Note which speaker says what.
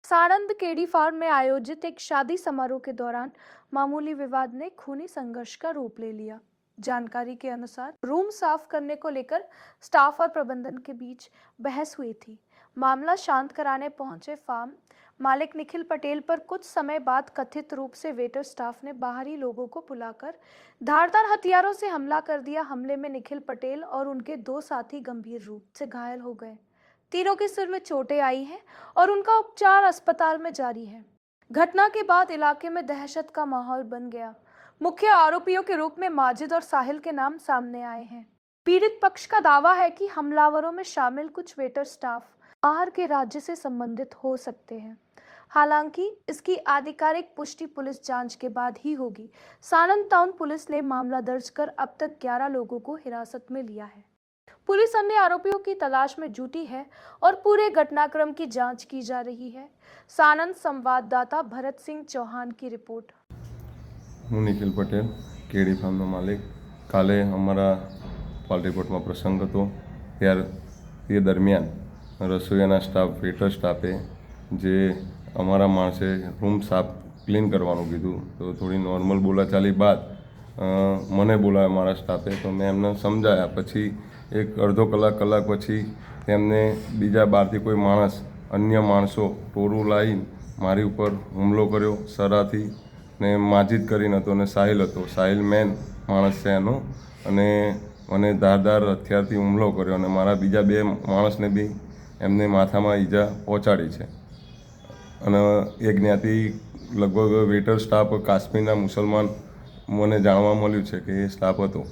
Speaker 1: Sanand KD farm में आयोजित एक शादी समारोह के दौरान मामूली विवाद ने खूनी संघर्ष का रूप ले लिया। जानकारी के अनुसार रूम साफ करने को लेकर स्टाफ और प्रबंधन के बीच बहस हुई थी। मामला शांत कराने पहुंचे फार्म मालिक निखिल पटेल पर कुछ समय बाद कथित रूप से वेटर स्टाफ ने बाहरी लोगों को बुलाकर धारदार हथियारों से हमला कर दिया। हमले में निखिल पटेल और उनके दो साथी गंभीर रूप से घायल हो गए। तीनों के सिर में चोटें आई हैं और उनका उपचार अस्पताल में जारी है। घटना के बाद इलाके में दहशत का माहौल बन गया। मुख्य आरोपियों के रूप में माजिद और साहिल के नाम सामने आए हैं। पीड़ित पक्ष का दावा है कि हमलावरों में शामिल कुछ वेटर स्टाफ बाहर के राज्य से संबंधित हो सकते हैं। हालांकि इसकी आधिकारिक पुष्टि पुलिस जांच के बाद ही होगी। साणंद टाउन पुलिस ने मामला दर्ज कर अब तक 11 लोगों को हिरासत में लिया है। पुलिस अन्य आरोपियों की तलाश में जुटी है और पूरे घटनाक्रम की जांच की जा रही है। साणंद संवाददाता भरत सिंह चौहान की रिपोर्ट।
Speaker 2: हूँ निखिल पटेल, केडी फार्मનો માલિક। કાલે અમારા પાલરીપોર્ટમાં પ્રસંગ હતો ત્યારે તે દરમિયાન રસોઈયાના સ્ટાફ વેટર સ્ટાફે જે અમારા માણસે રૂમ સાફ ક્લીન કરવાનું કીધું તો થોડી નોર્મલ બોલાચાલી બાદ મને બોલાવ્યા મારા સ્ટાફે તો મેં એમને સમજાયા। પછી એક અડધો કલાક પછી તેમને બીજા બહારથી કોઈ માણસ અન્ય માણસો ટોરું લાવીને મારી ઉપર હુમલો કર્યો સરાથી ને માજીદ કરીને હતો અને સાહિલ હતો। સાહિલ મેન માણસ છે એનો અને મને ધારદાર હથિયારથી હુમલો કર્યો અને મારા બીજા બે માણસને બી એમને માથામાં ઈજા પહોંચાડી છે અને એ જ્ઞાતિ લગભગ વેટર સ્ટાફ કાશ્મીરના મુસલમાન મને જાણવા મળ્યું છે કે એ સ્ટાફ હતો।